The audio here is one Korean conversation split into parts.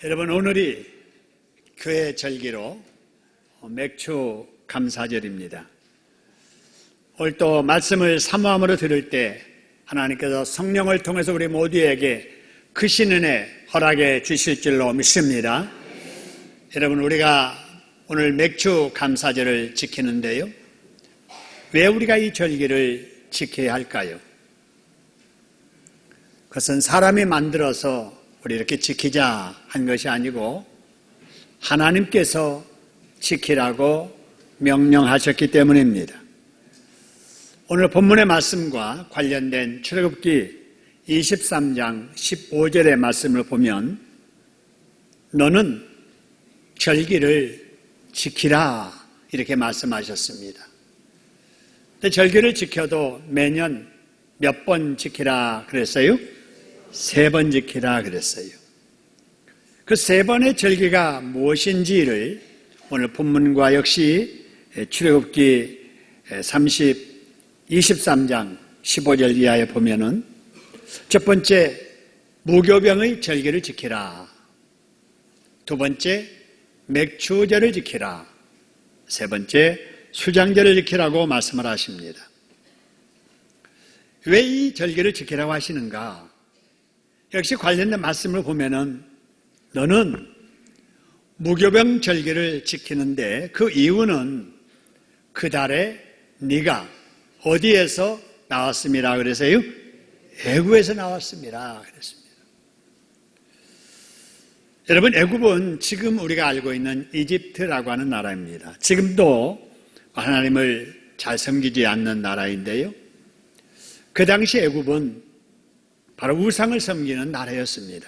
여러분, 오늘이 교회 절기로 맥주 감사절입니다. 오늘 또 말씀을 사모함으로 들을 때 하나님께서 성령을 통해서 우리 모두에게 크신 은혜 허락해 주실 줄로 믿습니다. 여러분, 우리가 오늘 맥주 감사절을 지키는데요, 왜 우리가 이 절기를 지켜야 할까요? 그것은 사람이 만들어서 우리 이렇게 지키자 한 것이 아니고 하나님께서 지키라고 명령하셨기 때문입니다. 오늘 본문의 말씀과 관련된 출애굽기 23장 15절의 말씀을 보면 너는 절기를 지키라 이렇게 말씀하셨습니다. 근데 절기를 지켜도 매년 몇 번 지키라 그랬어요? 3번 지키라 그랬어요. 그 3번의 절기가 무엇인지를 오늘 본문과 역시 출애굽기 23장 15절 이하에 보면은 첫 번째, 무교병의 절기를 지키라. 두 번째, 맥주절을 지키라. 세 번째, 수장절을 지키라고 말씀을 하십니다. 왜 이 절기를 지키라고 하시는가? 역시 관련된 말씀을 보면은 너는 무교병 절기를 지키는데 그 이유는 그 달에 네가 어디에서 나왔습니다 그래서요? 애굽에서 나왔습니다 그랬습니다. 여러분, 애굽은 지금 우리가 알고 있는 이집트라고 하는 나라입니다. 지금도 하나님을 잘 섬기지 않는 나라인데요, 그 당시 애굽은 바로 우상을 섬기는 나라였습니다.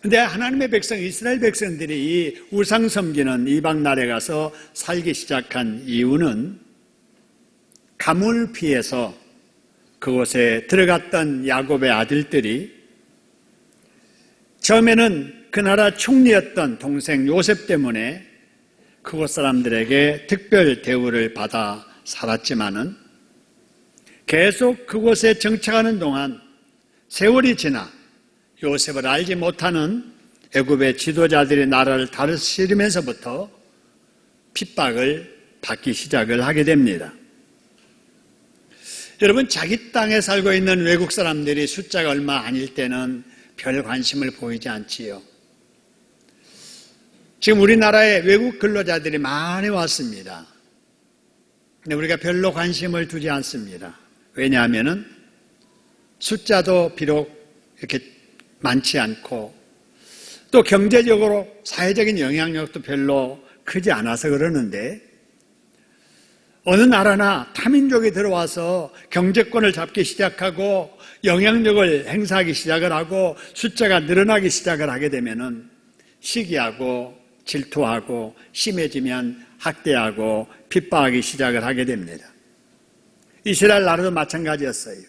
그런데 하나님의 백성, 이스라엘 백성들이 이 우상 섬기는 이방 나라에 가서 살기 시작한 이유는 가뭄을 피해서 그곳에 들어갔던 야곱의 아들들이 처음에는 그 나라 총리였던 동생 요셉 때문에 그곳 사람들에게 특별 대우를 받아 살았지만은 계속 그곳에 정착하는 동안 세월이 지나 요셉을 알지 못하는 애굽의 지도자들이 나라를 다스리면서부터 핍박을 받기 시작을 하게 됩니다. 여러분, 자기 땅에 살고 있는 외국 사람들이 숫자가 얼마 아닐 때는 별 관심을 보이지 않지요. 지금 우리나라에 외국 근로자들이 많이 왔습니다. 근데 우리가 별로 관심을 두지 않습니다. 왜냐하면은 숫자도 비록 이렇게 많지 않고 또 경제적으로 사회적인 영향력도 별로 크지 않아서 그러는데, 어느 나라나 타민족이 들어와서 경제권을 잡기 시작하고 영향력을 행사하기 시작을 하고 숫자가 늘어나기 시작을 하게 되면은 시기하고 질투하고 심해지면 학대하고 핍박하기 시작을 하게 됩니다. 이스라엘 나라도 마찬가지였어요.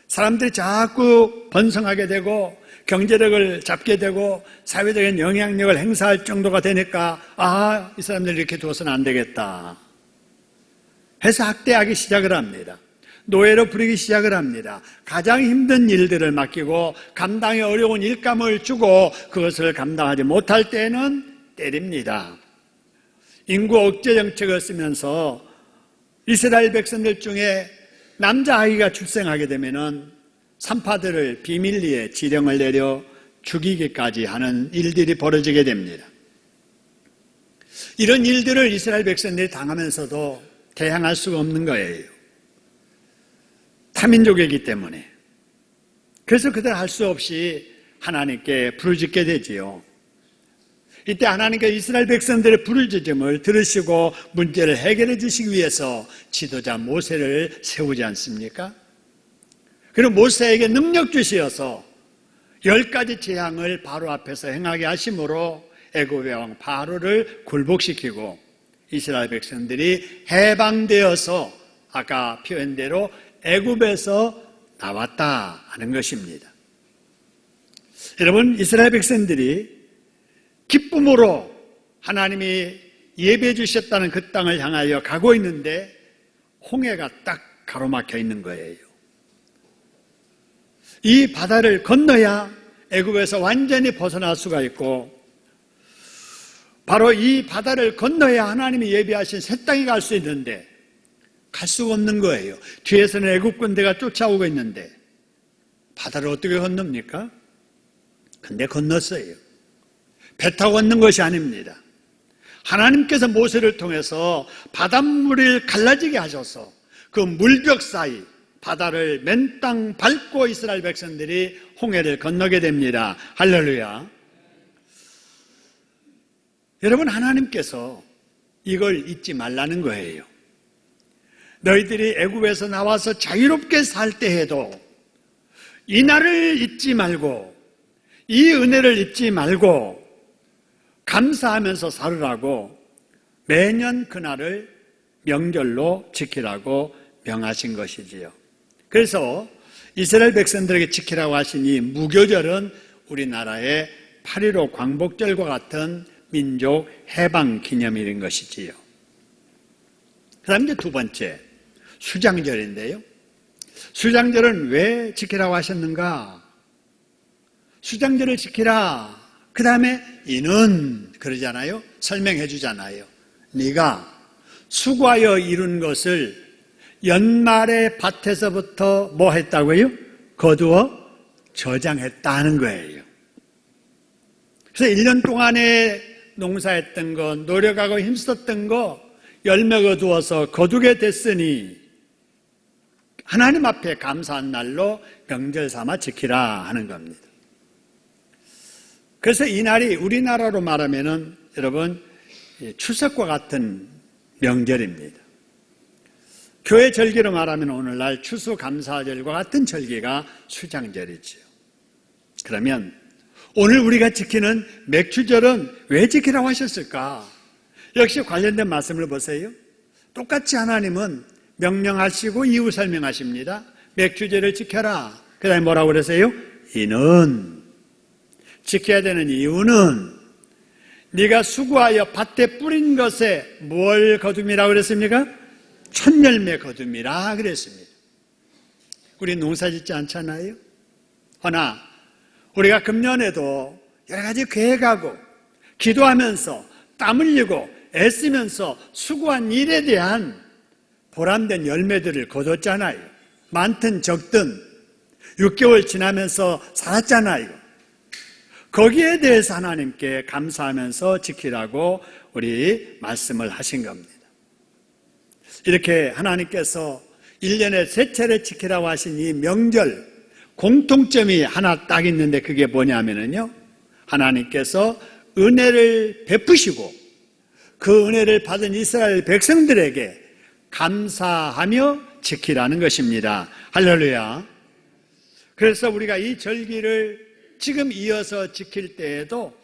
사람들이 자꾸 번성하게 되고 경제력을 잡게 되고 사회적인 영향력을 행사할 정도가 되니까 이 사람들 이렇게 둬서는 안 되겠다 해서 학대하기 시작을 합니다. 노예로 부리기 시작을 합니다. 가장 힘든 일들을 맡기고 감당이 어려운 일감을 주고 그것을 감당하지 못할 때는 때립니다. 인구 억제 정책을 쓰면서 이스라엘 백성들 중에 남자아이가 출생하게 되면은 산파들을 비밀리에 지령을 내려 죽이기까지 하는 일들이 벌어지게 됩니다. 이런 일들을 이스라엘 백성들이 당하면서도 대항할 수가 없는 거예요. 타민족이기 때문에. 그래서 그들 할 수 없이 하나님께 부르짖게 되지요. 이때 하나님께서 이스라엘 백성들의 부르짖음을 들으시고 문제를 해결해 주시기 위해서 지도자 모세를 세우지 않습니까? 그리고 모세에게 능력 주시어서 10가지 재앙을 바로 앞에서 행하게 하심으로 애굽의 왕 바로를 굴복시키고 이스라엘 백성들이 해방되어서 아까 표현대로 애굽에서 나왔다 하는 것입니다. 여러분, 이스라엘 백성들이 기쁨으로 하나님이 예배해 주셨다는 그 땅을 향하여 가고 있는데 홍해가 딱 가로막혀 있는 거예요. 이 바다를 건너야 애굽에서 완전히 벗어날 수가 있고, 바로 이 바다를 건너야 하나님이 예비하신 새 땅에 갈 수 있는데 갈 수가 없는 거예요. 뒤에서는 애굽 군대가 쫓아오고 있는데 바다를 어떻게 건넙니까? 근데 건넜어요. 배 타고 건넌 것이 아닙니다. 하나님께서 모세를 통해서 바닷물을 갈라지게 하셔서 그 물벽 사이 바다를 맨땅 밟고 이스라엘 백성들이 홍해를 건너게 됩니다. 할렐루야. 여러분, 하나님께서 이걸 잊지 말라는 거예요. 너희들이 애굽에서 나와서 자유롭게 살 때에도 이 날을 잊지 말고 이 은혜를 잊지 말고 감사하면서 살으라고 매년 그날을 명절로 지키라고 명하신 것이지요. 그래서 이스라엘 백성들에게 지키라고 하신 이 무교절은 우리나라의 8.15 광복절과 같은 민족 해방 기념일인 것이지요. 그 다음 이제 두 번째, 수장절인데요. 수장절은 왜 지키라고 하셨는가? 수장절을 지키라. 그 다음에 이는 그러잖아요. 설명해 주잖아요. 네가 수고하여 이룬 것을 연말의 밭에서부터 뭐 했다고요? 거두어 저장했다는 거예요. 그래서 1년 동안에 농사했던 거, 노력하고 힘썼던 거 열매 거두어서 거두게 됐으니 하나님 앞에 감사한 날로 명절 삼아 지키라 하는 겁니다. 그래서 이 날이 우리나라로 말하면은 여러분 추석과 같은 명절입니다. 교회 절기로 말하면 오늘날 추수감사절과 같은 절기가 수장절이지요. 그러면 오늘 우리가 지키는 맥주절은 왜 지키라고 하셨을까? 역시 관련된 말씀을 보세요. 똑같이 하나님은 명령하시고 이유 설명하십니다. 맥주절을 지켜라. 그 다음에 뭐라고 그러세요? 이는, 지켜야 되는 이유는 네가 수고하여 밭에 뿌린 것에 뭘 거둠이라고 그랬습니까? 첫열매 거둠이라 그랬습니다. 우리 농사 짓지 않잖아요? 허나 우리가 금년에도 여러 가지 계획하고 기도하면서 땀 흘리고 애쓰면서 수고한 일에 대한 보람된 열매들을 거뒀잖아요. 많든 적든 6개월 지나면서 살았잖아요. 거기에 대해서 하나님께 감사하면서 지키라고 우리 말씀을 하신 겁니다. 이렇게 하나님께서 1년에 3차례 지키라고 하신 이 명절 공통점이 하나 딱 있는데 그게 뭐냐면요, 하나님께서 은혜를 베푸시고 그 은혜를 받은 이스라엘 백성들에게 감사하며 지키라는 것입니다. 할렐루야. 그래서 우리가 이 절기를 지금 이어서 지킬 때에도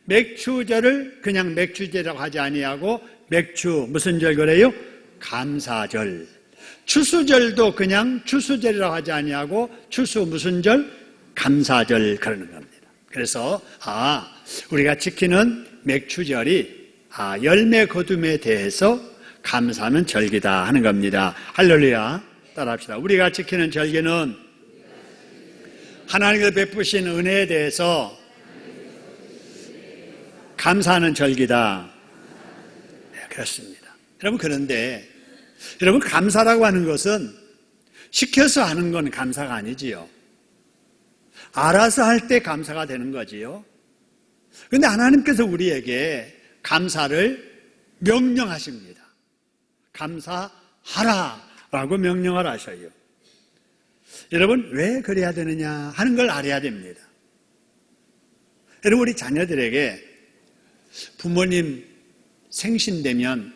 맥주절을 그냥 맥주절이라고 하지 아니하고 맥주 무슨 절 그래요? 감사절. 추수절도 그냥 추수절이라고 하지 아니하고 추수 무슨 절? 감사절 그러는 겁니다. 그래서 우리가 지키는 맥주절이 열매 거둠에 대해서 감사하는 절기다 하는 겁니다. 할렐루야. 따라합시다. 우리가 지키는 절기는 하나님께서 베푸신 은혜에 대해서 감사하는 절기다. 네, 그렇습니다. 여러분, 그런데 여러분, 감사라고 하는 것은 시켜서 하는 건 감사가 아니지요. 알아서 할 때 감사가 되는 거지요. 그런데 하나님께서 우리에게 감사를 명령하십니다. 감사하라라고 명령을 하셔요. 여러분, 왜 그래야 되느냐 하는 걸 알아야 됩니다. 여러분, 우리 자녀들에게 부모님 생신되면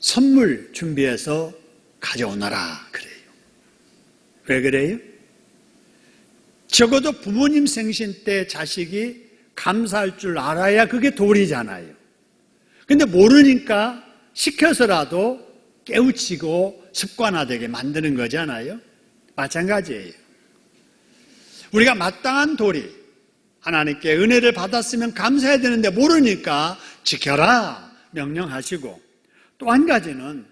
선물 준비해서 가져오너라 그래요. 왜 그래요? 적어도 부모님 생신 때 자식이 감사할 줄 알아야 그게 도리잖아요. 근데 모르니까 시켜서라도 깨우치고 습관화되게 만드는 거잖아요. 마찬가지예요. 우리가 마땅한 도리, 하나님께 은혜를 받았으면 감사해야 되는데 모르니까 지켜라 명령하시고, 또 한 가지는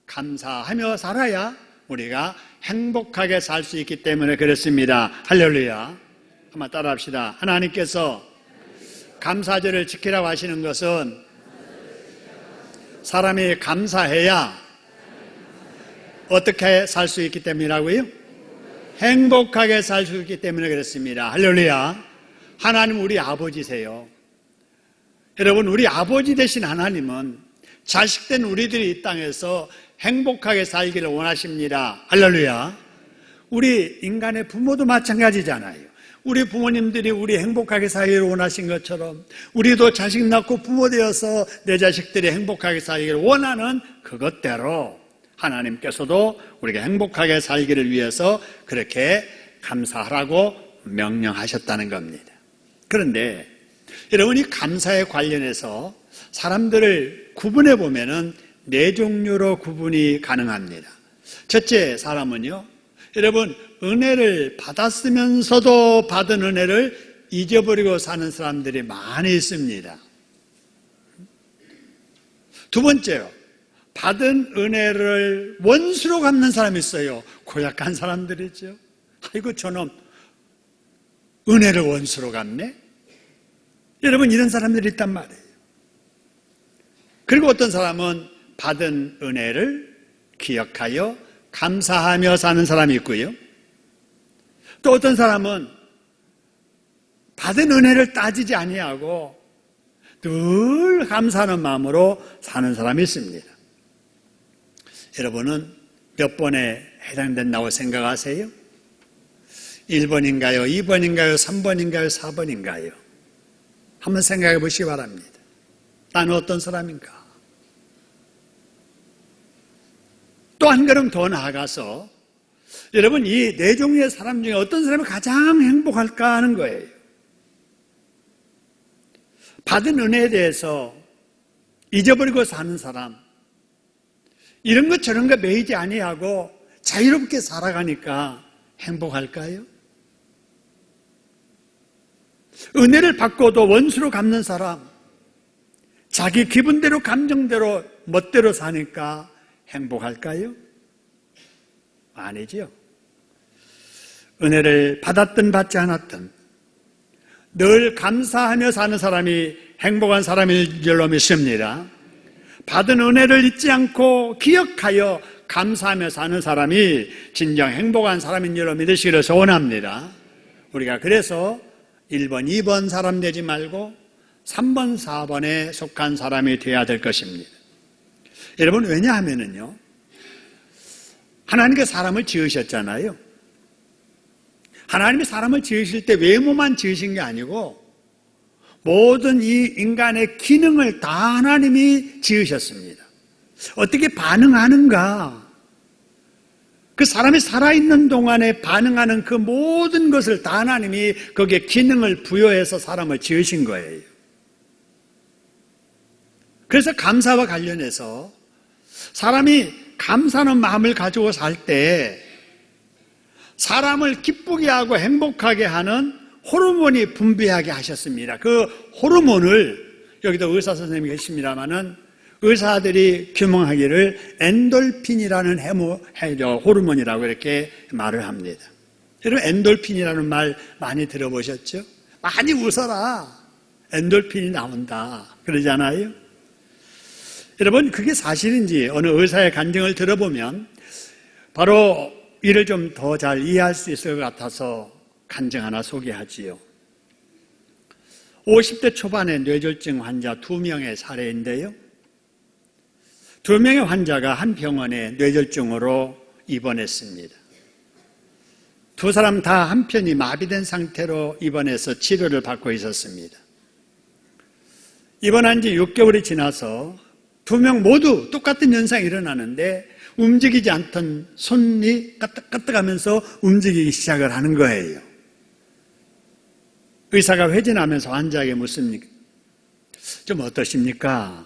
감사하며 살아야 우리가 행복하게 살 수 있기 때문에 그렇습니다. 할렐루야. 한번 따라합시다. 하나님께서 감사절을 지키라고 하시는 것은 사람이 감사해야 어떻게 살 수 있기 때문이라고요? 행복하게 살 수 있기 때문에 그렇습니다. 할렐루야. 하나님 우리 아버지세요. 여러분, 우리 아버지 되신 하나님은 자식된 우리들이 이 땅에서 행복하게 살기를 원하십니다. 할렐루야. 우리 인간의 부모도 마찬가지잖아요. 우리 부모님들이 우리 행복하게 살기를 원하신 것처럼 우리도 자식 낳고 부모 되어서 내 자식들이 행복하게 살기를 원하는 그것대로 하나님께서도 우리가 행복하게 살기를 위해서 그렇게 감사하라고 명령하셨다는 겁니다. 그런데 여러분, 이 감사에 관련해서 사람들을 구분해 보면은 네 종류로 구분이 가능합니다. 첫째 사람은요, 여러분, 은혜를 받았으면서도 받은 은혜를 잊어버리고 사는 사람들이 많이 있습니다. 두 번째로, 받은 은혜를 원수로 갚는 사람이 있어요. 고약한 사람들이죠. 아이고, 저놈 은혜를 원수로 갚네? 여러분, 이런 사람들이 있단 말이에요. 그리고 어떤 사람은 받은 은혜를 기억하여 감사하며 사는 사람이 있고요. 또 어떤 사람은 받은 은혜를 따지지 아니하고 늘 감사하는 마음으로 사는 사람이 있습니다. 여러분은 몇 번에 해당된다고 생각하세요? 1번인가요? 2번인가요? 3번인가요? 4번인가요? 한번 생각해 보시기 바랍니다. 나는 어떤 사람인가? 또 한 걸음 더 나아가서 여러분, 이 네 종류의 사람 중에 어떤 사람이 가장 행복할까 하는 거예요. 받은 은혜에 대해서 잊어버리고 사는 사람, 이런 것 저런 거 매이지 아니하고 자유롭게 살아가니까 행복할까요? 은혜를 받고도 원수로 갚는 사람, 자기 기분대로 감정대로 멋대로 사니까 행복할까요? 아니죠. 은혜를 받았든 받지 않았든 늘 감사하며 사는 사람이 행복한 사람일 줄로 믿습니다. 받은 은혜를 잊지 않고 기억하여 감사하며 사는 사람이 진정 행복한 사람인 줄로 믿으시기를 소원합니다. 우리가 그래서 1번, 2번 사람 되지 말고 3번, 4번에 속한 사람이 되어야 될 것입니다. 여러분, 왜냐하면요, 하나님께 사람을 지으셨잖아요. 하나님이 사람을 지으실 때 외모만 지으신 게 아니고 모든 이 인간의 기능을 다 하나님이 지으셨습니다. 어떻게 반응하는가? 그 사람이 살아있는 동안에 반응하는 그 모든 것을 다 하나님이 거기에 기능을 부여해서 사람을 지으신 거예요. 그래서 감사와 관련해서 사람이 감사하는 마음을 가지고 살 때 사람을 기쁘게 하고 행복하게 하는 호르몬이 분비하게 하셨습니다. 그 호르몬을, 여기도 의사 선생님이 계십니다마는 의사들이 규명하기를 엔돌핀이라는 호르몬이라고 이렇게 말을 합니다. 여러분, 엔돌핀이라는 말 많이 들어보셨죠? 많이 웃어라. 엔돌핀이 나온다. 그러잖아요. 여러분, 그게 사실인지 어느 의사의 간증을 들어보면 바로 이를 좀 더 잘 이해할 수 있을 것 같아서 간증 하나 소개하지요. 50대 초반의 뇌졸중 환자 2명의 사례인데요. 2명의 환자가 한 병원에 뇌졸중으로 입원했습니다. 두 사람 다 한편이 마비된 상태로 입원해서 치료를 받고 있었습니다. 입원한 지 6개월이 지나서 2명 모두 똑같은 현상이 일어나는데 움직이지 않던 손이 까딱까딱하면서 움직이기 시작을 하는 거예요. 의사가 회진하면서 환자에게 묻습니다. 좀 어떠십니까?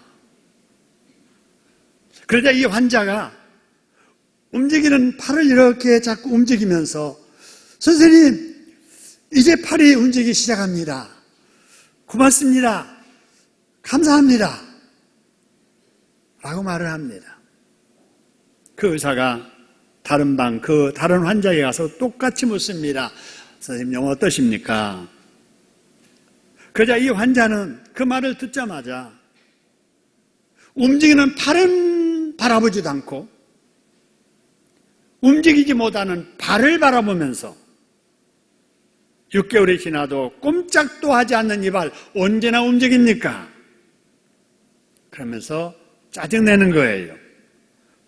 그러자 이 환자가 움직이는 팔을 이렇게 자꾸 움직이면서 선생님, 이제 팔이 움직이기 시작합니다. 고맙습니다. 감사합니다. 라고 말을 합니다. 그 의사가 다른 방, 그 다른 환자에게 가서 똑같이 묻습니다. 선생님, 영어 어떠십니까? 그러자 이 환자는 그 말을 듣자마자 움직이는 팔은 바라보지도 않고 움직이지 못하는 발을 바라보면서 6개월이 지나도 꼼짝도 하지 않는 이 발 언제나 움직입니까? 그러면서 짜증내는 거예요.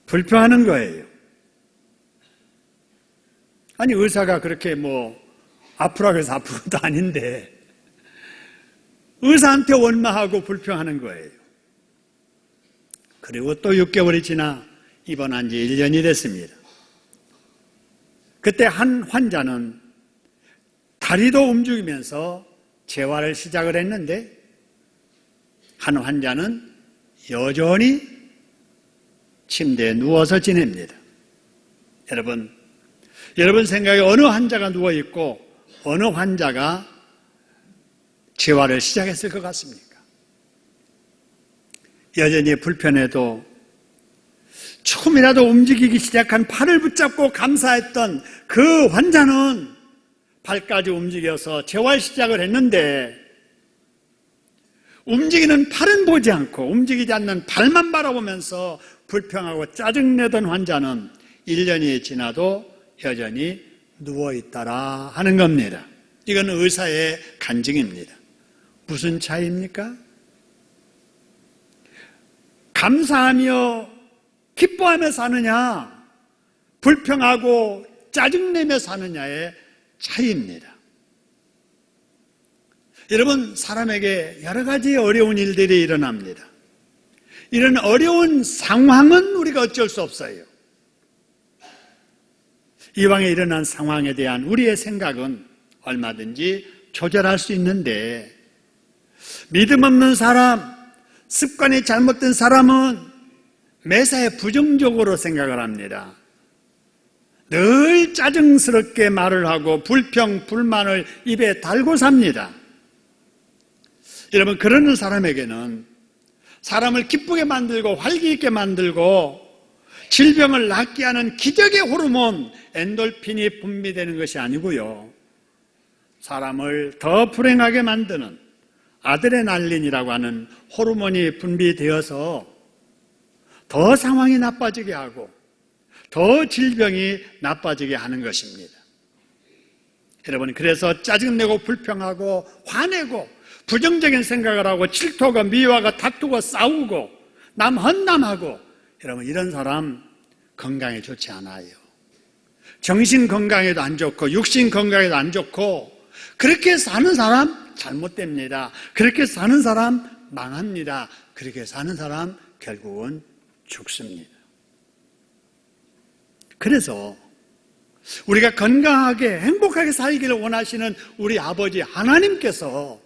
불평하는 거예요. 아니, 의사가 그렇게 아프라고 해서 아픈 것도 아닌데 의사한테 원망하고 불평하는 거예요. 그리고 또 6개월이 지나 입원한 지 1년이 됐습니다. 그때 한 환자는 다리도 움직이면서 재활을 시작을 했는데 한 환자는 여전히 침대에 누워서 지냅니다. 여러분 생각에 어느 환자가 누워있고 어느 환자가 재활을 시작했을 것 같습니까? 여전히 불편해도 조금이라도 움직이기 시작한 팔을 붙잡고 감사했던 그 환자는 발까지 움직여서 재활 시작을 했는데 움직이는 팔은 보지 않고 움직이지 않는 발만 바라보면서 불평하고 짜증내던 환자는 1년이 지나도 여전히 누워있더라 하는 겁니다. 이건 의사의 간증입니다. 무슨 차이입니까? 감사하며 기뻐하며 사느냐, 불평하고 짜증내며 사느냐의 차이입니다. 여러분, 사람에게 여러 가지 어려운 일들이 일어납니다. 이런 어려운 상황은 우리가 어쩔 수 없어요. 이왕에 일어난 상황에 대한 우리의 생각은 얼마든지 조절할 수 있는데 믿음 없는 사람, 습관이 잘못된 사람은 매사에 부정적으로 생각을 합니다. 늘 짜증스럽게 말을 하고 불평, 불만을 입에 달고 삽니다. 여러분, 그러는 사람에게는 사람을 기쁘게 만들고 활기 있게 만들고 질병을 낫게 하는 기적의 호르몬 엔돌핀이 분비되는 것이 아니고요, 사람을 더 불행하게 만드는 아드레날린이라고 하는 호르몬이 분비되어서 더 상황이 나빠지게 하고 더 질병이 나빠지게 하는 것입니다. 여러분, 그래서 짜증내고 불평하고 화내고 부정적인 생각을 하고 질투하고 미워하고 다투고 싸우고 남 헛남하고, 여러분, 이런 사람 건강에 좋지 않아요. 정신 건강에도 안 좋고 육신 건강에도 안 좋고, 그렇게 사는 사람 잘못됩니다. 그렇게 사는 사람 망합니다. 그렇게 사는 사람 결국은 죽습니다. 그래서 우리가 건강하게 행복하게 살기를 원하시는 우리 아버지 하나님께서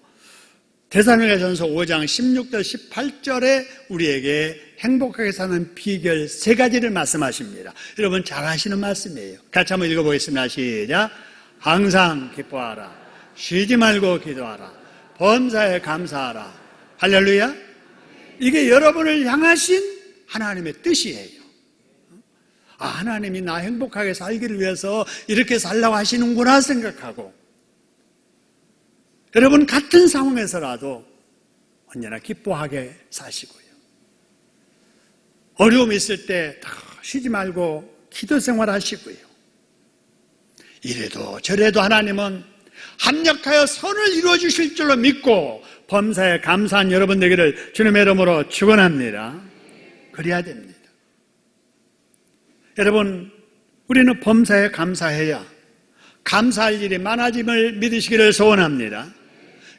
데살로니가전서 5장 16절 18절에 우리에게 행복하게 사는 비결 3가지를 말씀하십니다. 여러분, 잘 아시는 말씀이에요. 같이 한번 읽어보겠습니다. 시작. 항상 기뻐하라, 쉬지 말고 기도하라, 범사에 감사하라. 할렐루야. 이게 여러분을 향하신 하나님의 뜻이에요. 하나님이 나 행복하게 살기를 위해서 이렇게 살라고 하시는구나 생각하고, 여러분, 같은 상황에서라도 언제나 기뻐하게 사시고요, 어려움이 있을 때 쉬지 말고 기도 생활하시고요, 이래도 저래도 하나님은 합력하여 선을 이루어 주실 줄로 믿고 범사에 감사한 여러분 되기를 주님의 이름으로 축원합니다. 그래야 됩니다. 여러분, 우리는 범사에 감사해야 감사할 일이 많아짐을 믿으시기를 소원합니다.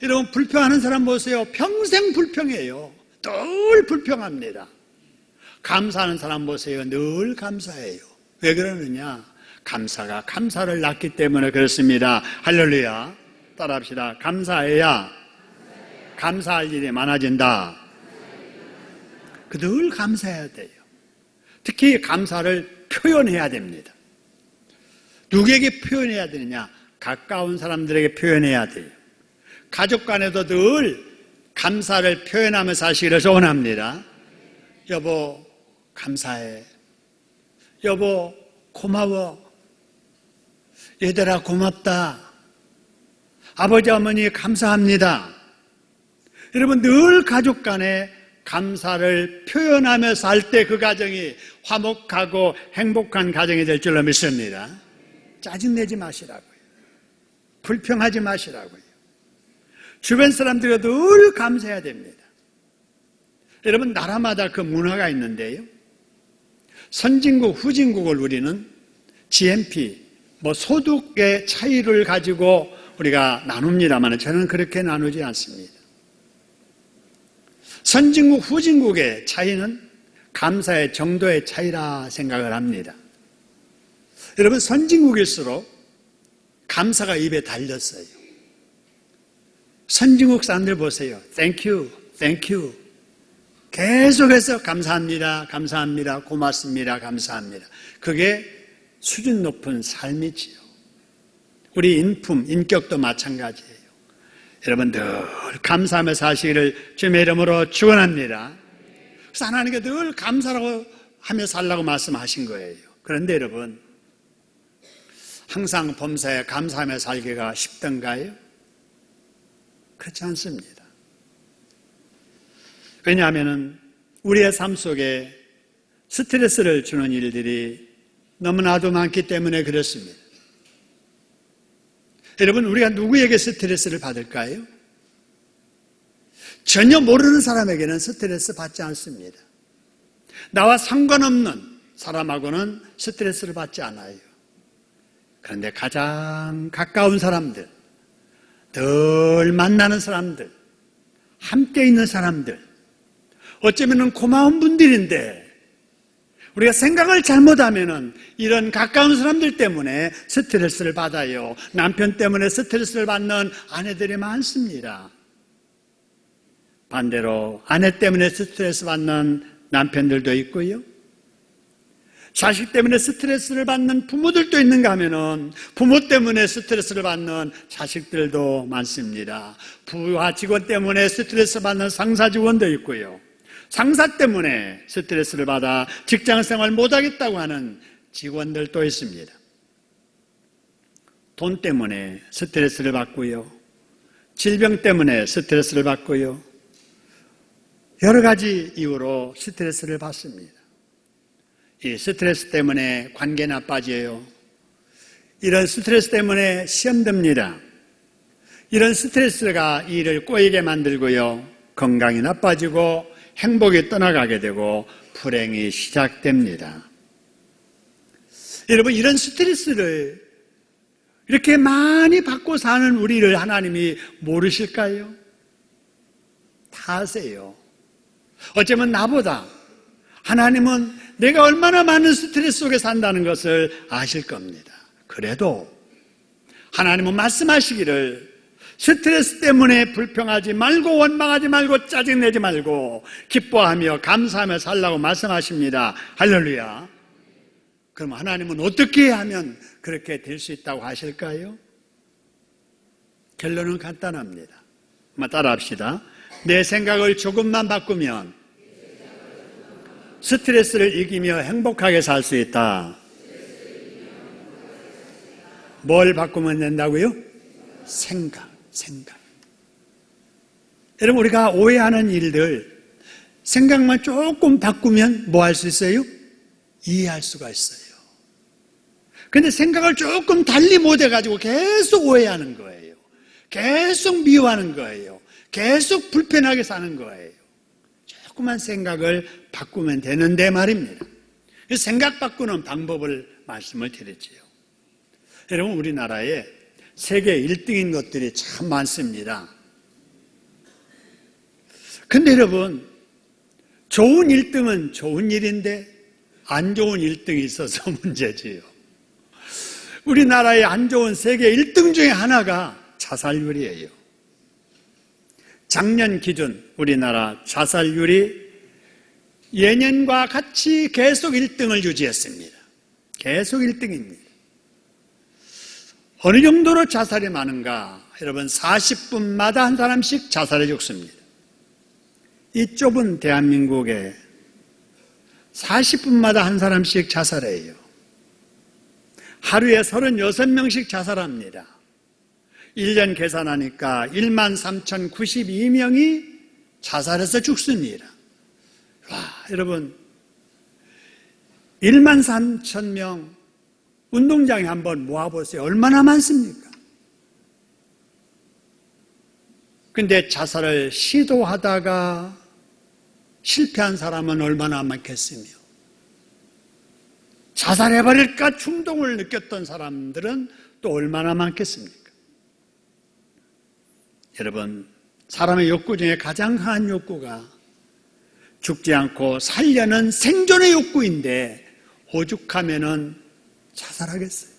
여러분, 불평하는 사람 보세요. 평생 불평해요. 늘 불평합니다. 감사하는 사람 보세요. 늘 감사해요. 왜 그러느냐? 감사가 감사를 낳기 때문에 그렇습니다. 할렐루야. 따라합시다. 감사해야 감사할 일이 많아진다. 늘 감사해야 돼요. 특히 감사를 표현해야 됩니다. 누구에게 표현해야 되느냐? 가까운 사람들에게 표현해야 돼요. 가족 간에도 늘 감사를 표현하며 사시기를 소원합니다. 여보, 감사해. 여보, 고마워. 얘들아 고맙다. 아버지 어머니 감사합니다. 여러분 늘 가족 간에 감사를 표현하며 살 때 그 가정이 화목하고 행복한 가정이 될 줄로 믿습니다. 짜증내지 마시라고요. 불평하지 마시라고요. 주변 사람들과 늘 감사해야 됩니다. 여러분 나라마다 그 문화가 있는데요. 선진국, 후진국을 우리는 GNP, 소득의 차이를 가지고 우리가 나눕니다만 저는 그렇게 나누지 않습니다. 선진국, 후진국의 차이는 감사의 정도의 차이라 생각을 합니다. 여러분 선진국일수록 감사가 입에 달렸어요. 선진국 사람들 보세요. Thank you, thank you. 계속해서 감사합니다, 감사합니다, 고맙습니다, 감사합니다. 그게 수준 높은 삶이지요. 우리 인격도 마찬가지예요. 여러분 늘 감사하며 사시기를 주님의 이름으로 축원합니다. 그래서 하나님께 늘 감사라고 하며 살라고 말씀하신 거예요. 그런데 여러분 항상 범사에 감사하며 살기가 쉽던가요? 그렇지 않습니다. 왜냐하면 우리의 삶 속에 스트레스를 주는 일들이 너무나도 많기 때문에 그렇습니다. 여러분 우리가 누구에게 스트레스를 받을까요? 전혀 모르는 사람에게는 스트레스 받지 않습니다. 나와 상관없는 사람하고는 스트레스를 받지 않아요. 그런데 가장 가까운 사람들, 늘 만나는 사람들, 함께 있는 사람들, 어쩌면 고마운 분들인데 우리가 생각을 잘못하면 이런 가까운 사람들 때문에 스트레스를 받아요. 남편 때문에 스트레스를 받는 아내들이 많습니다. 반대로 아내 때문에 스트레스 받는 남편들도 있고요. 자식 때문에 스트레스를 받는 부모들도 있는가 하면은 부모 때문에 스트레스를 받는 자식들도 많습니다. 부하 직원 때문에 스트레스 받는 상사 직원도 있고요. 상사 때문에 스트레스를 받아 직장생활 못하겠다고 하는 직원들도 있습니다. 돈 때문에 스트레스를 받고요. 질병 때문에 스트레스를 받고요. 여러 가지 이유로 스트레스를 받습니다. 이 스트레스 때문에 관계 나빠져요. 이런 스트레스 때문에 시험 듭니다. 이런 스트레스가 일을 꼬이게 만들고요. 건강이 나빠지고 행복이 떠나가게 되고 불행이 시작됩니다. 여러분 이런 스트레스를 이렇게 많이 받고 사는 우리를 하나님이 모르실까요? 다 아세요. 어쩌면 나보다 하나님은 내가 얼마나 많은 스트레스 속에 산다는 것을 아실 겁니다. 그래도 하나님은 말씀하시기를 스트레스 때문에 불평하지 말고 원망하지 말고 짜증내지 말고 기뻐하며 감사하며 살라고 말씀하십니다. 할렐루야. 그럼 하나님은 어떻게 하면 그렇게 될 수 있다고 하실까요? 결론은 간단합니다. 한번 따라합시다. 내 생각을 조금만 바꾸면 스트레스를 이기며 행복하게 살 수 있다. 뭘 바꾸면 된다고요? 생각. 여러분 우리가 오해하는 일들 생각만 조금 바꾸면 뭐 할 수 있어요? 이해할 수가 있어요. 그런데 생각을 조금 달리 못해가지고 계속 오해하는 거예요. 계속 미워하는 거예요. 계속 불편하게 사는 거예요. 조그만 생각을 바꾸면 되는데 말입니다. 생각 바꾸는 방법을 말씀을 드렸지요. 여러분 우리나라에 세계 1등인 것들이 참 많습니다. 근데 여러분 좋은 1등은 좋은 일인데 안 좋은 1등이 있어서 문제지요. 우리나라의 안 좋은 세계 1등 중에 하나가 자살률이에요. 작년 기준 우리나라 자살률이 예년과 같이 계속 1등을 유지했습니다. 계속 1등입니다. 어느 정도로 자살이 많은가? 여러분 40분마다 한 사람씩 자살해 죽습니다. 이 좁은 대한민국에 40분마다 한 사람씩 자살해요. 하루에 36명씩 자살합니다. 1년 계산하니까 13,092명이 자살해서 죽습니다. 와, 여러분 13,000명 운동장에 한번 모아보세요. 얼마나 많습니까? 근데 자살을 시도하다가 실패한 사람은 얼마나 많겠으며, 자살해버릴까 충동을 느꼈던 사람들은 또 얼마나 많겠습니까? 여러분, 사람의 욕구 중에 가장 강한 욕구가 죽지 않고 살려는 생존의 욕구인데, 오죽하면은 자살하겠어요.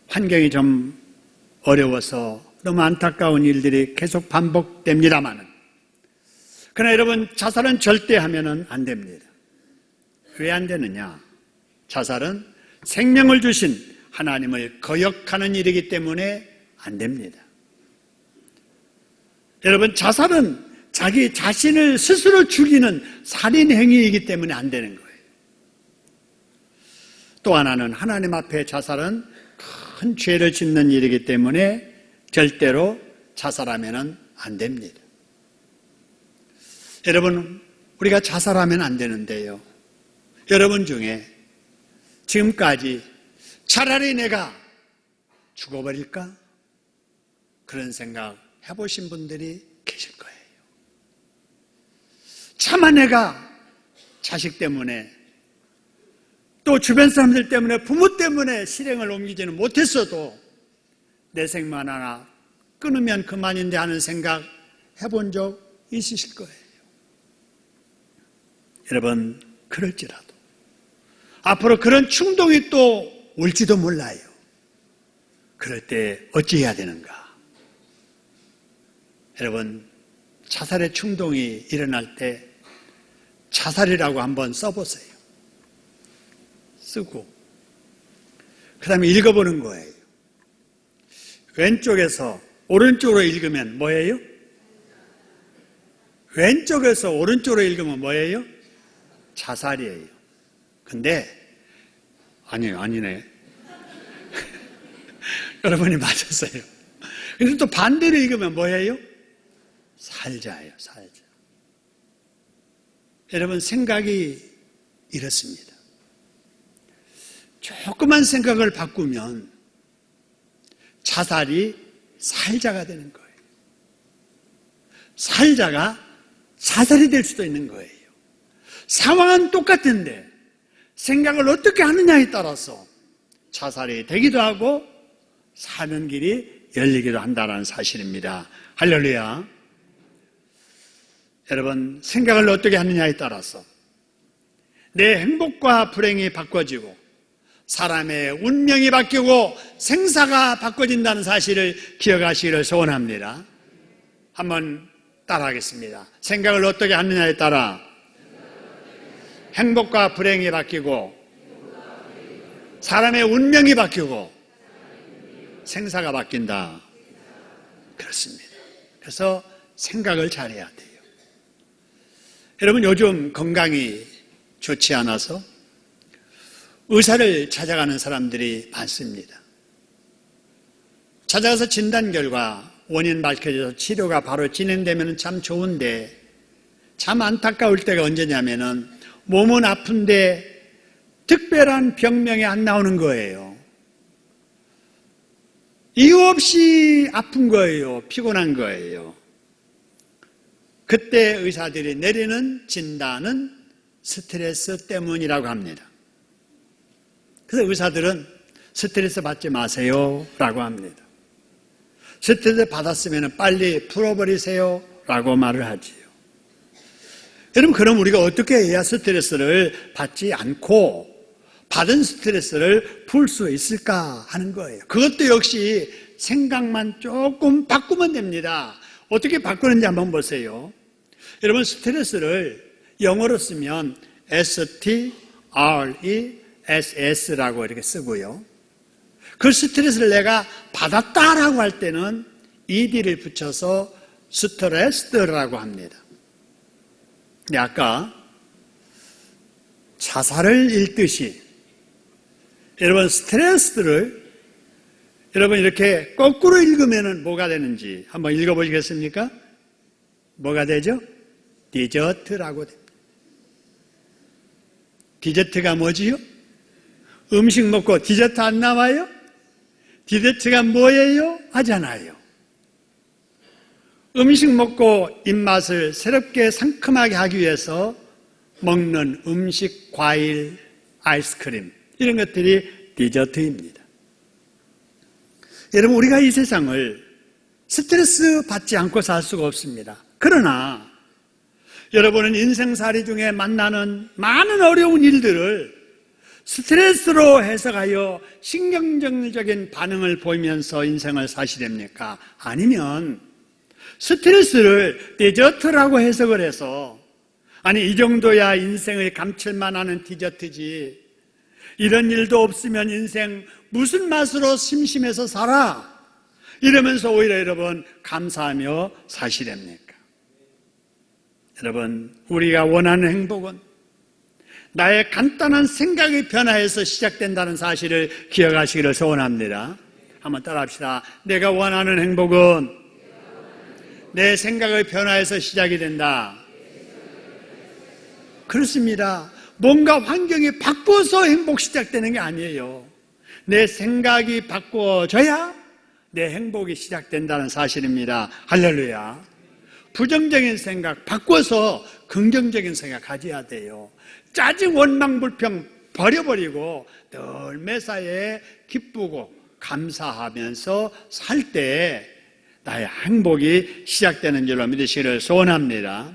환경이 좀 어려워서 너무 안타까운 일들이 계속 반복됩니다만, 그러나 여러분, 자살은 절대 하면은 안 됩니다. 왜 안 되느냐? 자살은 생명을 주신 하나님을 거역하는 일이기 때문에 안 됩니다. 여러분, 자살은 자기 자신을 스스로 죽이는 살인 행위이기 때문에 안 되는 거예요. 또 하나는 하나님 앞에 자살은 큰 죄를 짓는 일이기 때문에 절대로 자살하면 안 됩니다. 여러분, 우리가 자살하면 안 되는데요, 여러분 중에 지금까지 차라리 내가 죽어버릴까? 그런 생각 해보신 분들이 계실 거예요. 차마 내가 자식 때문에 또 주변 사람들 때문에 부모 때문에 실행을 옮기지는 못했어도 내 생만 하나 끊으면 그만인데 하는 생각 해본 적 있으실 거예요. 여러분, 그럴지라도 앞으로 그런 충동이 또 올지도 몰라요. 그럴 때 어찌해야 되는가? 여러분, 자살의 충동이 일어날 때 자살이라고 한번 써보세요. 쓰고 그 다음에 읽어보는 거예요. 왼쪽에서 오른쪽으로 읽으면 뭐예요? 왼쪽에서 오른쪽으로 읽으면 뭐예요? 자살이에요. 근데 아니네. 여러분이 맞았어요. 그래서 또 반대로 읽으면 뭐예요? 살자예요. 살자. 여러분, 생각이 이렇습니다. 조그만 생각을 바꾸면 자살이 살자가 되는 거예요. 살자가 자살이 될 수도 있는 거예요. 상황은 똑같은데 생각을 어떻게 하느냐에 따라서 자살이 되기도 하고 사는 길이 열리기도 한다는 사실입니다. 할렐루야. 여러분, 생각을 어떻게 하느냐에 따라서 내 행복과 불행이 바꿔지고 사람의 운명이 바뀌고 생사가 바꿔진다는 사실을 기억하시기를 소원합니다. 한번 따라하겠습니다. 생각을 어떻게 하느냐에 따라 행복과 불행이 바뀌고 사람의 운명이 바뀌고 생사가 바뀐다. 그렇습니다. 그래서 생각을 잘해야 돼요. 여러분, 요즘 건강이 좋지 않아서 의사를 찾아가는 사람들이 많습니다. 찾아가서 진단 결과 원인 밝혀져서 치료가 바로 진행되면 참 좋은데, 참 안타까울 때가 언제냐면은 몸은 아픈데 특별한 병명이 안 나오는 거예요. 이유 없이 아픈 거예요. 피곤한 거예요. 그때 의사들이 내리는 진단은 스트레스 때문이라고 합니다. 그래서 의사들은 스트레스 받지 마세요 라고 합니다. 스트레스 받았으면 빨리 풀어버리세요 라고 말을 하지요. 여러분, 그럼 우리가 어떻게 해야 스트레스를 받지 않고 받은 스트레스를 풀 수 있을까 하는 거예요. 그것도 역시 생각만 조금 바꾸면 됩니다. 어떻게 바꾸는지 한번 보세요. 여러분, 스트레스를 영어로 쓰면 STRESS라고 이렇게 쓰고요. 그 스트레스를 내가 받았다라고 할 때는 ED를 붙여서 스트레스라고 합니다. 근데 아까 자살을 읽듯이 여러분, 스트레스를 여러분 이렇게 거꾸로 읽으면 뭐가 되는지 한번 읽어보시겠습니까? 뭐가 되죠? 디저트라고 됩니다. 디저트가 뭐지요? 음식 먹고 디저트 안 나와요? 디저트가 뭐예요? 하잖아요. 음식 먹고 입맛을 새롭게 상큼하게 하기 위해서 먹는 음식, 과일, 아이스크림 이런 것들이 디저트입니다. 여러분, 우리가 이 세상을 스트레스 받지 않고 살 수가 없습니다. 그러나 여러분은 인생살이 중에 만나는 많은 어려운 일들을 스트레스로 해석하여 신경정적인 반응을 보이면서 인생을 사시렵니까? 아니면 스트레스를 디저트라고 해석을 해서 아니 이 정도야 인생의 감칠만하는 디저트지, 이런 일도 없으면 인생 무슨 맛으로 심심해서 살아, 이러면서 오히려 여러분 감사하며 사시렵니까? 여러분, 우리가 원하는 행복은 나의 간단한 생각의 변화에서 시작된다는 사실을 기억하시기를 소원합니다. 한번 따라합시다. 내가 원하는 행복은 내 생각의 변화에서 시작이 된다. 그렇습니다. 뭔가 환경이 바꿔서 행복 시작되는 게 아니에요. 내 생각이 바꿔져야 내 행복이 시작된다는 사실입니다. 할렐루야. 부정적인 생각 바꿔서 긍정적인 생각 가져야 돼요. 짜증, 원망, 불평 버려버리고 늘 매사에 기쁘고 감사하면서 살 때 나의 행복이 시작되는 줄로 믿으시기를 소원합니다.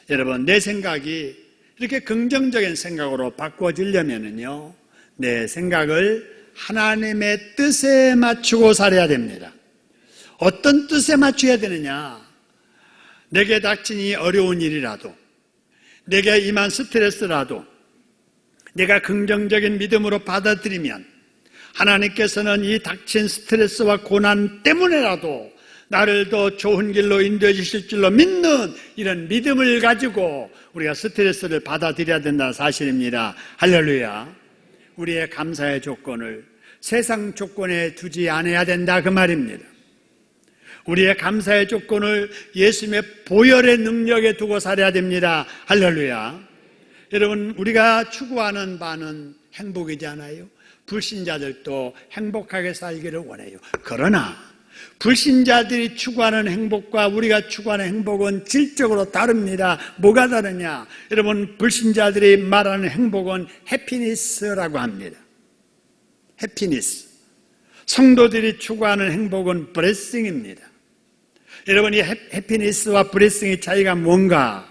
여러분, 내 생각이 이렇게 긍정적인 생각으로 바꿔지려면요, 내 생각을 하나님의 뜻에 맞추고 살아야 됩니다. 어떤 뜻에 맞춰야 되느냐? 내게 닥친 이 어려운 일이라도, 내게 임한 스트레스라도 내가 긍정적인 믿음으로 받아들이면 하나님께서는 이 닥친 스트레스와 고난 때문에라도 나를 더 좋은 길로 인도해 주실 줄로 믿는 이런 믿음을 가지고 우리가 스트레스를 받아들여야 된다는 사실입니다. 할렐루야. 우리의 감사의 조건을 세상 조건에 두지 않아야 된다, 그 말입니다. 우리의 감사의 조건을 예수님의 보혈의 능력에 두고 살아야 됩니다. 할렐루야. 여러분, 우리가 추구하는 바는 행복이잖아요. 불신자들도 행복하게 살기를 원해요. 그러나 불신자들이 추구하는 행복과 우리가 추구하는 행복은 질적으로 다릅니다. 뭐가 다르냐? 여러분, 불신자들이 말하는 행복은 해피니스라고 합니다. 해피니스. 성도들이 추구하는 행복은 블레싱입니다. 여러분, 이 해피니스와 블레싱의 차이가 뭔가?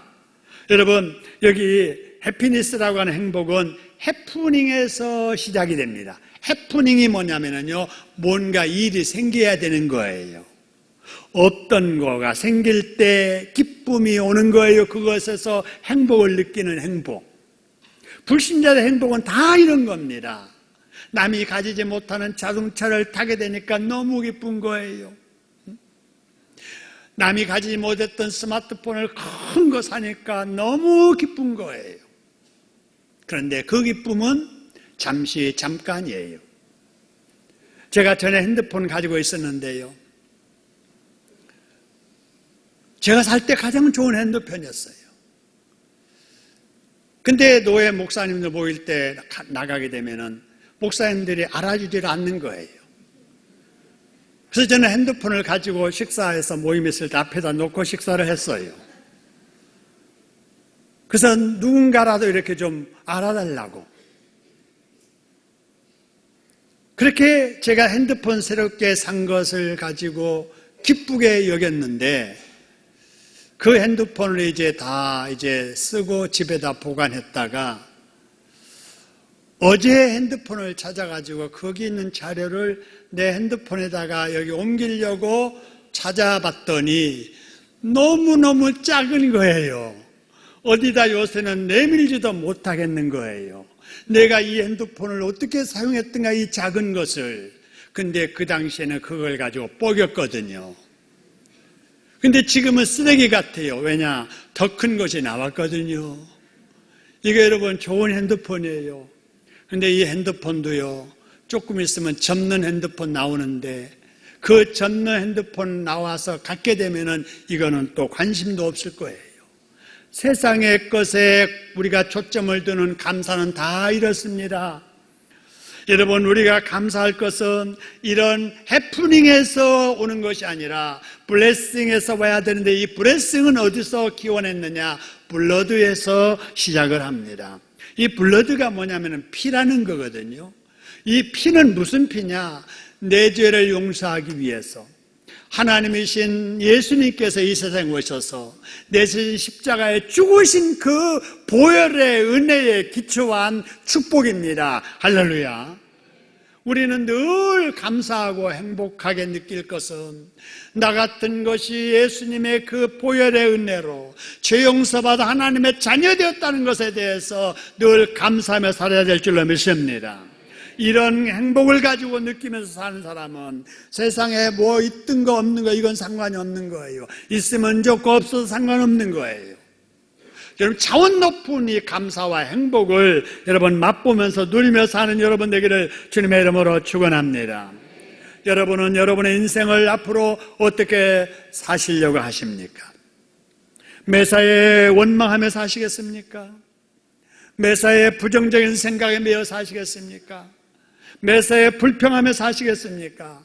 여러분, 여기 해피니스라고 하는 행복은 해프닝에서 시작이 됩니다. 해프닝이 뭐냐면요, 뭔가 일이 생겨야 되는 거예요. 어떤 거가 생길 때 기쁨이 오는 거예요. 그것에서 행복을 느끼는 행복. 불신자의 행복은 다 이런 겁니다. 남이 가지지 못하는 자동차를 타게 되니까 너무 기쁜 거예요. 남이 가지지 못했던 스마트폰을 큰 거 사니까 너무 기쁜 거예요. 그런데 그 기쁨은 잠깐이에요. 제가 전에 핸드폰 가지고 있었는데요, 제가 살 때 가장 좋은 핸드폰이었어요. 근데 노예 목사님들 모일 때 나가게 되면은 목사님들이 알아주질 않는 거예요. 그래서 저는 핸드폰을 가지고 식사해서 모임 있을 때 앞에다 놓고 식사를 했어요. 그래서 누군가라도 이렇게 좀 알아달라고. 그렇게 제가 핸드폰 새롭게 산 것을 가지고 기쁘게 여겼는데 그 핸드폰을 이제 쓰고 집에다 보관했다가 어제 핸드폰을 찾아가지고 거기 있는 자료를 내 핸드폰에다가 여기 옮기려고 찾아봤더니 너무너무 작은 거예요. 어디다 요새는 내밀지도 못하겠는 거예요. 내가 이 핸드폰을 어떻게 사용했던가, 이 작은 것을. 근데 그 당시에는 그걸 가지고 뽀겼거든요. 근데 지금은 쓰레기 같아요. 왜냐? 더 큰 것이 나왔거든요. 이게 여러분 좋은 핸드폰이에요. 근데 이 핸드폰도요, 조금 있으면 접는 핸드폰 나오는데 그 접는 핸드폰 나와서 갖게 되면은 이거는 또 관심도 없을 거예요. 세상의 것에 우리가 초점을 두는 감사는 다 이렇습니다. 여러분, 우리가 감사할 것은 이런 해프닝에서 오는 것이 아니라 블레싱에서 와야 되는데, 이 블레싱은 어디서 기원했느냐? 블러드에서 시작을 합니다. 이 블러드가 뭐냐면 피라는 거거든요. 이 피는 무슨 피냐? 내 죄를 용서하기 위해서 하나님이신 예수님께서 이 세상에 오셔서 내신 십자가에 죽으신 그 보혈의 은혜에 기초한 축복입니다. 할렐루야. 우리는 늘 감사하고 행복하게 느낄 것은 나 같은 것이 예수님의 그 보혈의 은혜로 죄 용서받아 하나님의 자녀 되었다는 것에 대해서 늘 감사하며 살아야 될 줄로 믿습니다. 이런 행복을 가지고 느끼면서 사는 사람은 세상에 뭐 있든 거 없는 거 이건 상관이 없는 거예요. 있으면 좋고 없어도 상관없는 거예요. 여러분, 차원 높은 이 감사와 행복을 여러분 맛보면서 누리며 사는 여러분 되기를 주님의 이름으로 축원합니다. 여러분은 여러분의 인생을 앞으로 어떻게 사시려고 하십니까? 매사에 원망하며 사시겠습니까? 매사에 부정적인 생각에 매여 사시겠습니까? 매사에 불평하며 사시겠습니까?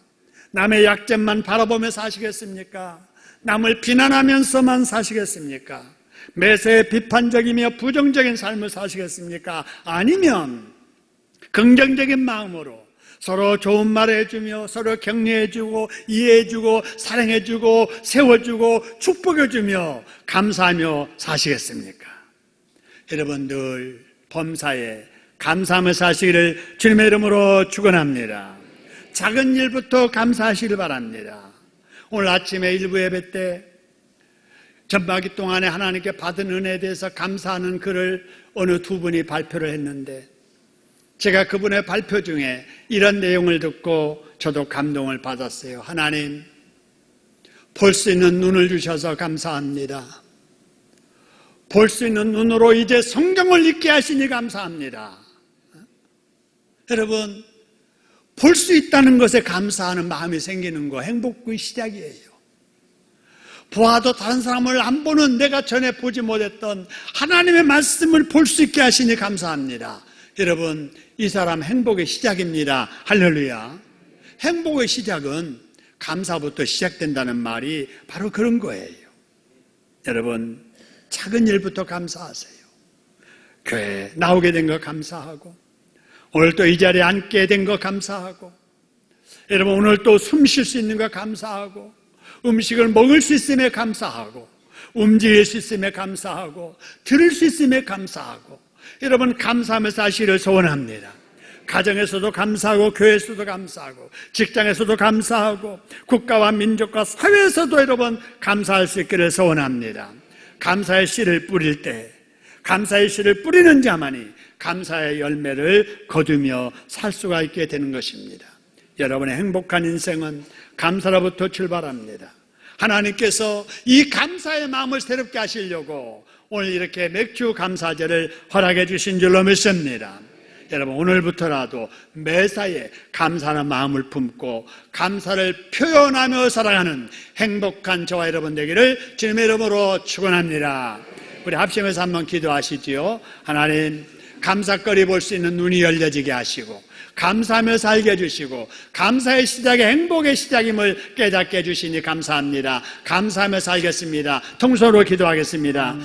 남의 약점만 바라보며 사시겠습니까? 남을 비난하면서만 사시겠습니까? 매사에 비판적이며 부정적인 삶을 사시겠습니까? 아니면 긍정적인 마음으로 서로 좋은 말 해주며 서로 격려해주고 이해해주고 사랑해주고 세워주고 축복해주며 감사하며 사시겠습니까? 여러분, 늘 범사에 감사하며 사시기를 주님의 이름으로 축원합니다. 작은 일부터 감사하시길 바랍니다. 오늘 아침에 일부 예배 때 전반기 동안에 하나님께 받은 은혜에 대해서 감사하는 글을 어느 두 분이 발표를 했는데, 제가 그분의 발표 중에 이런 내용을 듣고 저도 감동을 받았어요. 하나님, 볼 수 있는 눈을 주셔서 감사합니다. 볼 수 있는 눈으로 이제 성경을 읽게 하시니 감사합니다. 여러분, 볼 수 있다는 것에 감사하는 마음이 생기는 거 행복의 시작이에요. 보아도 다른 사람을 안 보는 내가 전에 보지 못했던 하나님의 말씀을 볼 수 있게 하시니 감사합니다. 여러분, 이 사람 행복의 시작입니다. 할렐루야. 행복의 시작은 감사부터 시작된다는 말이 바로 그런 거예요. 여러분, 작은 일부터 감사하세요. 교회에 나오게 된 거 감사하고, 오늘 또 이 자리에 앉게 된 거 감사하고, 여러분 오늘 또 숨 쉴 수 있는 거 감사하고, 음식을 먹을 수 있음에 감사하고, 움직일 수 있음에 감사하고, 들을 수 있음에 감사하고, 여러분 감사하며 사시기를 소원합니다. 가정에서도 감사하고, 교회에서도 감사하고, 직장에서도 감사하고, 국가와 민족과 사회에서도 여러분 감사할 수 있기를 소원합니다. 감사의 씨를 뿌릴 때, 감사의 씨를 뿌리는 자만이 감사의 열매를 거두며 살 수가 있게 되는 것입니다. 여러분의 행복한 인생은 감사로부터 출발합니다. 하나님께서 이 감사의 마음을 새롭게 하시려고 오늘 이렇게 맥주 감사제를 허락해 주신 줄로 믿습니다. 여러분, 오늘부터라도 매사에 감사하는 마음을 품고 감사를 표현하며 살아가는 행복한 저와 여러분 되기를 주님의 이름으로 축원합니다. 우리 합심해서 한번 기도하시지요. 하나님, 감사거리 볼 수 있는 눈이 열려지게 하시고, 감사하며 살게 해주시고, 감사의 시작이 행복의 시작임을 깨닫게 해주시니 감사합니다. 감사하며 살겠습니다. 통성으로 기도하겠습니다.